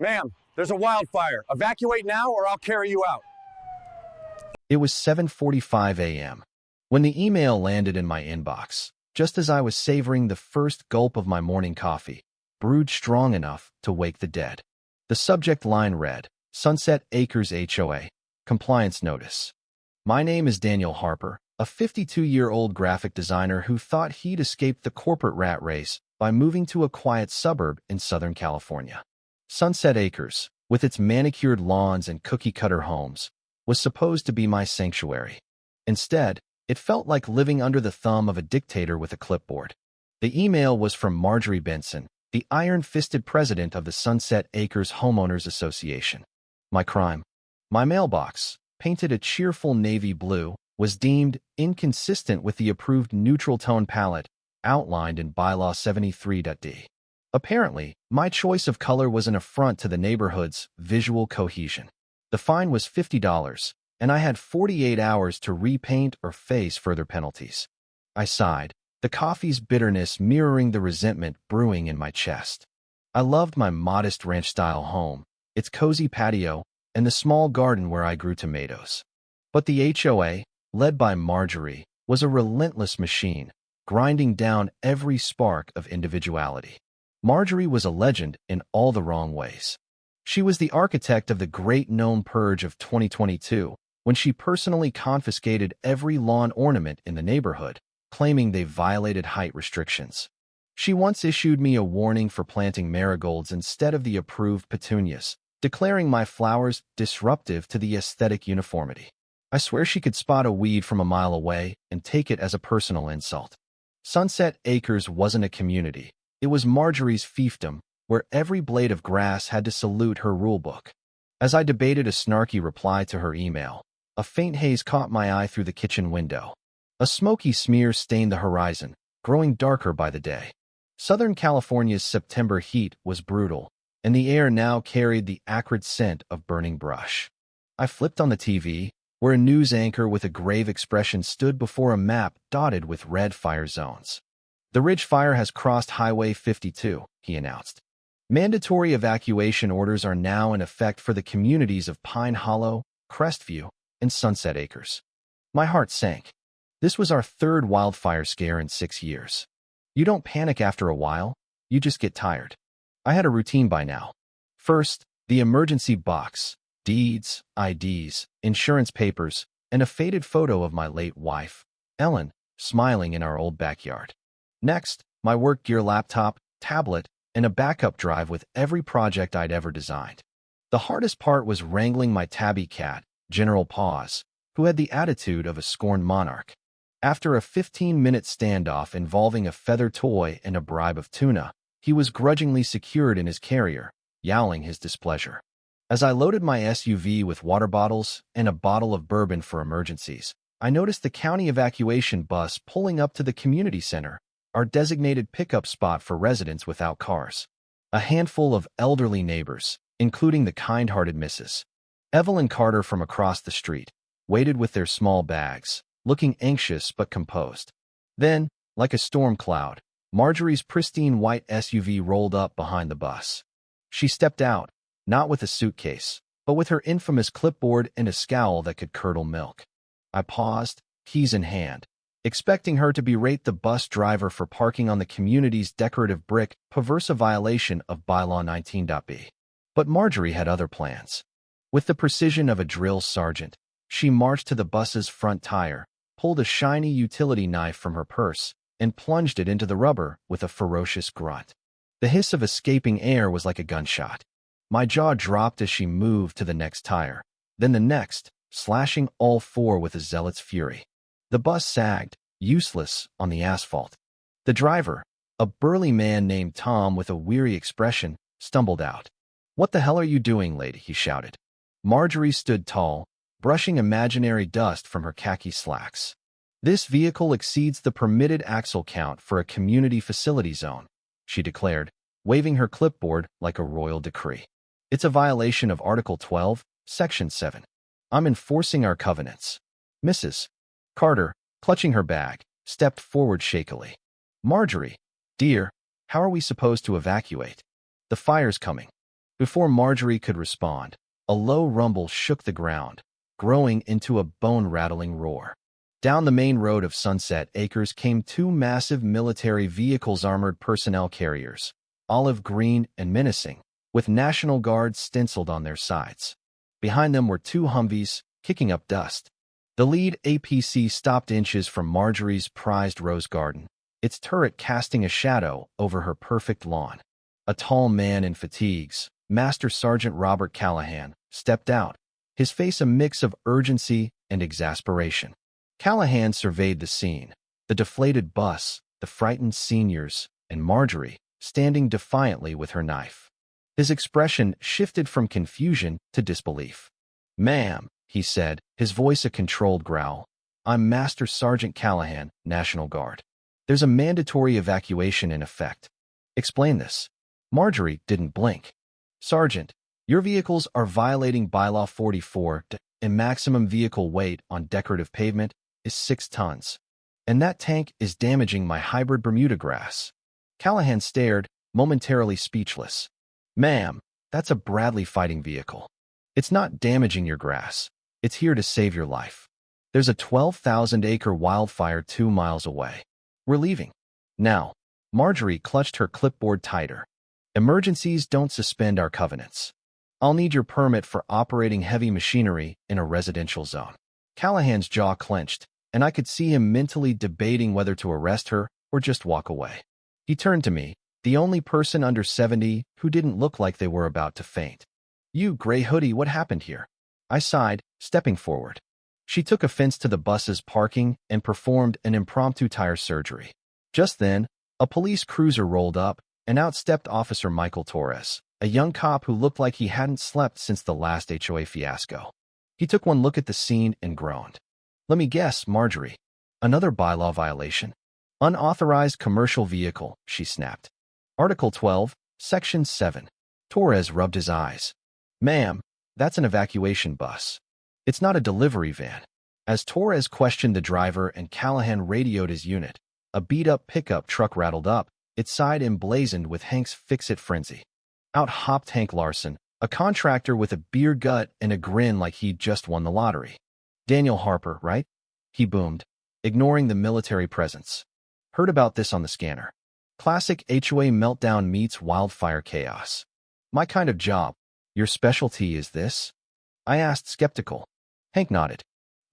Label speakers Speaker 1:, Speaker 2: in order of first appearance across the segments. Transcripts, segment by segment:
Speaker 1: Ma'am, there's a wildfire. Evacuate now or I'll carry you out.
Speaker 2: It was 7:45 a.m. when the email landed in my inbox, just as I was savoring the first gulp of my morning coffee, brewed strong enough to wake the dead. The subject line read, Sunset Acres HOA, Compliance Notice. My name is Daniel Harper, a 52-year-old graphic designer who thought he'd escaped the corporate rat race by moving to a quiet suburb in Southern California. Sunset Acres, with its manicured lawns and cookie-cutter homes, was supposed to be my sanctuary. Instead, it felt like living under the thumb of a dictator with a clipboard. The email was from Marjorie Benson, the iron-fisted president of the Sunset Acres Homeowners Association. My crime? My mailbox, painted a cheerful navy blue, was deemed inconsistent with the approved neutral tone palette outlined in Bylaw 73.d. Apparently, my choice of color was an affront to the neighborhood's visual cohesion. The fine was $50, and I had 48 hours to repaint or face further penalties. I sighed, the coffee's bitterness mirroring the resentment brewing in my chest. I loved my modest ranch-style home, its cozy patio, and the small garden where I grew tomatoes. But the HOA, led by Marjorie, was a relentless machine, grinding down every spark of individuality. Marjorie was a legend in all the wrong ways. She was the architect of the great gnome purge of 2022, when she personally confiscated every lawn ornament in the neighborhood, claiming they violated height restrictions. She once issued me a warning for planting marigolds instead of the approved petunias, declaring my flowers disruptive to the aesthetic uniformity. I swear she could spot a weed from a mile away and take it as a personal insult. Sunset Acres wasn't a community. It was Marjorie's fiefdom, where every blade of grass had to salute her rulebook. As I debated a snarky reply to her email, a faint haze caught my eye through the kitchen window. A smoky smear stained the horizon, growing darker by the day. Southern California's September heat was brutal, and the air now carried the acrid scent of burning brush. I flipped on the TV, where a news anchor with a grave expression stood before a map dotted with red fire zones. The Ridge Fire has crossed Highway 52, he announced. Mandatory evacuation orders are now in effect for the communities of Pine Hollow, Crestview, and Sunset Acres. My heart sank. This was our third wildfire scare in 6 years. You don't panic after a while, you just get tired. I had a routine by now. First, the emergency box, deeds, IDs, insurance papers, and a faded photo of my late wife, Ellen, smiling in our old backyard. Next, my work gear laptop, tablet, and a backup drive with every project I'd ever designed. The hardest part was wrangling my tabby cat, General Paws, who had the attitude of a scorned monarch. After a 15-minute standoff involving a feather toy and a bribe of tuna, he was grudgingly secured in his carrier, yowling his displeasure. As I loaded my SUV with water bottles and a bottle of bourbon for emergencies, I noticed the county evacuation bus pulling up to the community center, our designated pickup spot for residents without cars. A handful of elderly neighbors, including the kind-hearted Mrs. Evelyn Carter from across the street, waited with their small bags, looking anxious but composed. Then, like a storm cloud, Marjorie's pristine white SUV rolled up behind the bus. She stepped out, not with a suitcase, but with her infamous clipboard and a scowl that could curdle milk. I paused, keys in hand, expecting her to berate the bus driver for parking on the community's decorative brick, perverse a violation of Bylaw 19.b. But Marjorie had other plans. With the precision of a drill sergeant, she marched to the bus's front tire, pulled a shiny utility knife from her purse, and plunged it into the rubber with a ferocious grunt. The hiss of escaping air was like a gunshot. My jaw dropped as she moved to the next tire, then the next, slashing all four with a zealot's fury. The bus sagged, useless, on the asphalt. The driver, a burly man named Tom with a weary expression, stumbled out. "What the hell are you doing, lady?" he shouted. Marjorie stood tall, brushing imaginary dust from her khaki slacks. "This vehicle exceeds the permitted axle count for a community facility zone," she declared, waving her clipboard like a royal decree. "It's a violation of Article 12, Section 7. I'm enforcing our covenants." Mrs. Carter, clutching her bag, stepped forward shakily. "Marjorie, dear, how are we supposed to evacuate? The fire's coming." Before Marjorie could respond, a low rumble shook the ground, growing into a bone-rattling roar. Down the main road of Sunset Acres came two massive military vehicles, armored personnel carriers, olive green and menacing, with National Guard stenciled on their sides. Behind them were two Humvees, kicking up dust. The lead APC stopped inches from Marjorie's prized rose garden, its turret casting a shadow over her perfect lawn. A tall man in fatigues, Master Sergeant Robert Callahan, stepped out, his face a mix of urgency and exasperation. Callahan surveyed the scene, the deflated bus, the frightened seniors, and Marjorie, standing defiantly with her knife. His expression shifted from confusion to disbelief. "Ma'am," he said, his voice a controlled growl, "I'm Master Sergeant Callahan, National Guard. There's a mandatory evacuation in effect. Explain this." Marjorie didn't blink. "Sergeant, your vehicles are violating Bylaw 44, and maximum vehicle weight on decorative pavement is 6 tons. And that tank is damaging my hybrid Bermuda grass." Callahan stared, momentarily speechless. "Ma'am, that's a Bradley fighting vehicle. It's not damaging your grass. It's here to save your life. There's a 12,000-acre wildfire 2 miles away. We're leaving. Now." Marjorie clutched her clipboard tighter. "Emergencies don't suspend our covenants. I'll need your permit for operating heavy machinery in a residential zone." Callahan's jaw clenched, and I could see him mentally debating whether to arrest her or just walk away. He turned to me, the only person under 70 who didn't look like they were about to faint. "You gray hoodie, what happened here?" I sighed, stepping forward. She took offense to the bus's parking and performed an impromptu tire surgery. Just then, a police cruiser rolled up, and out stepped Officer Michael Torres, a young cop who looked like he hadn't slept since the last HOA fiasco. He took one look at the scene and groaned. "Let me guess, Marjorie. Another bylaw violation? Unauthorized commercial vehicle," she snapped. "Article 12, Section 7. Torres rubbed his eyes. "Ma'am, that's an evacuation bus. It's not a delivery van." As Torres questioned the driver and Callahan radioed his unit, a beat-up pickup truck rattled up, its side emblazoned with Hank's fix-it frenzy. Out hopped Hank Larson, a contractor with a beer gut and a grin like he'd just won the lottery. "Daniel Harper, right?" he boomed, ignoring the military presence. "Heard about this on the scanner. Classic HOA meltdown meets wildfire chaos. My kind of job. Your specialty is this?" I asked, skeptical. Hank nodded.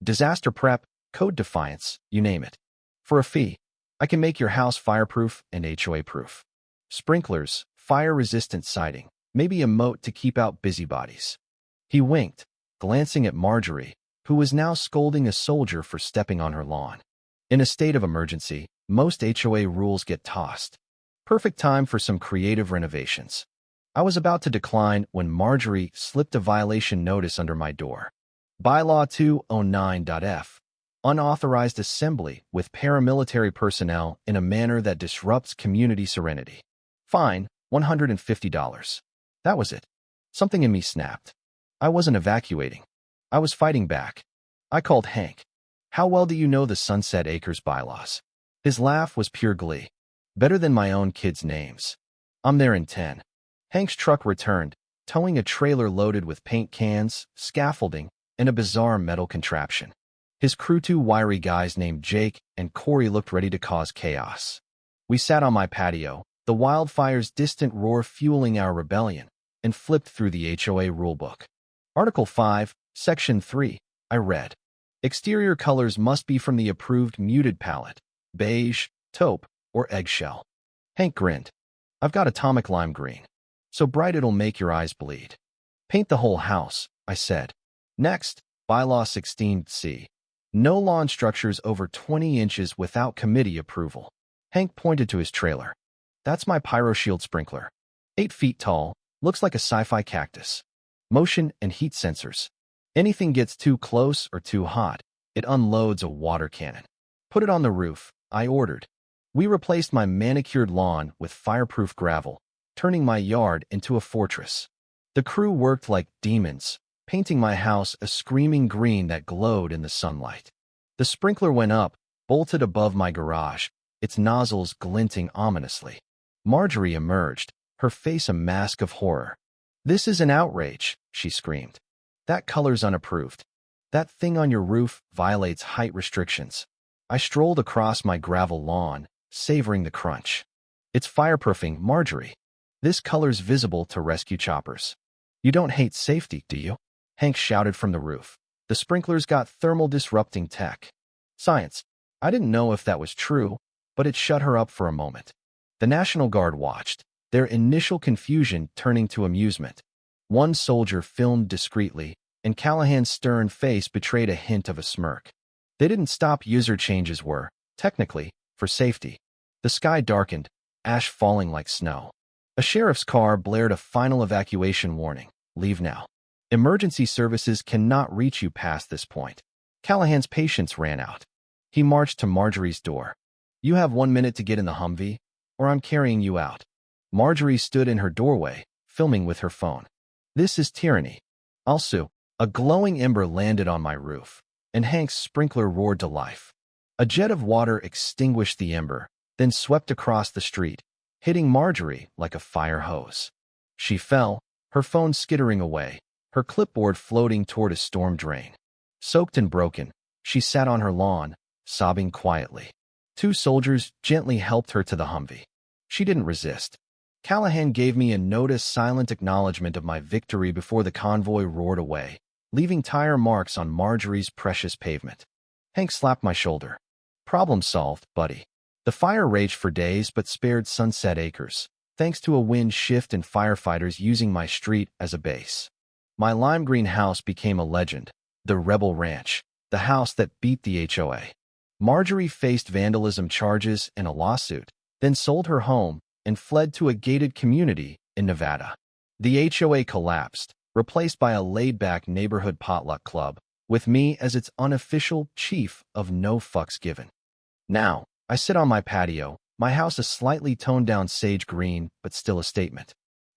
Speaker 2: "Disaster prep, code defiance, you name it. For a fee, I can make your house fireproof and HOA-proof. Sprinklers, fire-resistant siding, maybe a moat to keep out busybodies." He winked, glancing at Marjorie, who was now scolding a soldier for stepping on her lawn. In a state of emergency, most HOA rules get tossed. Perfect time for some creative renovations. I was about to decline when Marjorie slipped a violation notice under my door. Bylaw 209.f. Unauthorized assembly with paramilitary personnel in a manner that disrupts community serenity. Fine, $150. That was it. Something in me snapped. I wasn't evacuating. I was fighting back. I called Hank. "How well do you know the Sunset Acres bylaws?" His laugh was pure glee. "Better than my own kids' names. I'm there in 10. Hank's truck returned, towing a trailer loaded with paint cans, scaffolding, and a bizarre metal contraption. His crew, 2 wiry guys named Jake and Corey, looked ready to cause chaos. We sat on my patio, the wildfire's distant roar fueling our rebellion, and flipped through the HOA rulebook. Article 5, Section 3, I read. Exterior colors must be from the approved muted palette, beige, taupe, or eggshell. Hank grinned. "I've got atomic lime green. So bright it'll make your eyes bleed." "Paint the whole house," I said. Next, Bylaw 16C. No lawn structures over 20 inches without committee approval. Hank pointed to his trailer. "That's my PyroShield sprinkler. 8 feet tall, looks like a sci-fi cactus. Motion and heat sensors. Anything gets too close or too hot, it unloads a water cannon. Put it on the roof," I ordered. We replaced my manicured lawn with fireproof gravel, turning my yard into a fortress. The crew worked like demons, painting my house a screaming green that glowed in the sunlight. The sprinkler went up, bolted above my garage, its nozzles glinting ominously. Marjorie emerged, her face a mask of horror. "This is an outrage," she screamed. "That color's unapproved. That thing on your roof violates height restrictions." I strolled across my gravel lawn, savoring the crunch. "It's fireproofing, Marjorie. This color's visible to rescue choppers." "You don't hate safety, do you?" Hank shouted from the roof. "The sprinklers got thermal disrupting tech." Science. I didn't know if that was true, but it shut her up for a moment. The National Guard watched, their initial confusion turning to amusement. One soldier filmed discreetly, and Callahan's stern face betrayed a hint of a smirk. They didn't stop. User changes were, technically, for safety. The sky darkened, ash falling like snow. A sheriff's car blared a final evacuation warning. "Leave now. Emergency services cannot reach you past this point." Callahan's patience ran out. He marched to Marjorie's door. "You have 1 minute to get in the Humvee, or I'm carrying you out." Marjorie stood in her doorway, filming with her phone. "This is tyranny. I'll sue." A glowing ember landed on my roof, and Hank's sprinkler roared to life. A jet of water extinguished the ember, then swept across the street, hitting Marjorie like a fire hose. She fell, her phone skittering away, her clipboard floating toward a storm drain. Soaked and broken, she sat on her lawn, sobbing quietly. 2 soldiers gently helped her to the Humvee. She didn't resist. Callahan gave me a notice silent acknowledgement of my victory before the convoy roared away, leaving tire marks on Marjorie's precious pavement. Hank slapped my shoulder. "Problem solved, buddy." The fire raged for days but spared Sunset Acres, thanks to a wind shift and firefighters using my street as a base. My lime green house became a legend, the Rebel Ranch, the house that beat the HOA. Marjorie faced vandalism charges and a lawsuit, then sold her home and fled to a gated community in Nevada. The HOA collapsed, replaced by a laid-back neighborhood potluck club, with me as its unofficial chief of no fucks given. Now, I sit on my patio, my house a slightly toned-down sage green, but still a statement.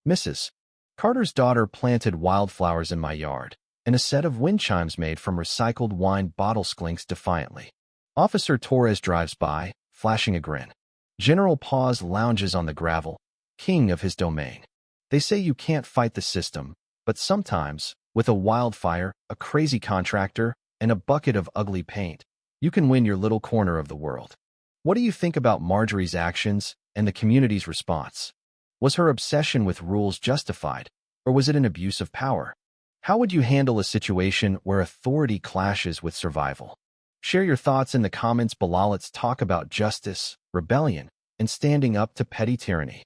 Speaker 2: Mrs. Carter's daughter planted wildflowers in my yard, and a set of wind chimes made from recycled wine bottle sklinks defiantly. Officer Torres drives by, flashing a grin. General Paz lounges on the gravel, king of his domain. They say you can't fight the system, but sometimes, with a wildfire, a crazy contractor, and a bucket of ugly paint, you can win your little corner of the world. What do you think about Marjorie's actions and the community's response? Was her obsession with rules justified, or was it an abuse of power? How would you handle a situation where authority clashes with survival? Share your thoughts in the comments below. Let's talk about justice, rebellion, and standing up to petty tyranny.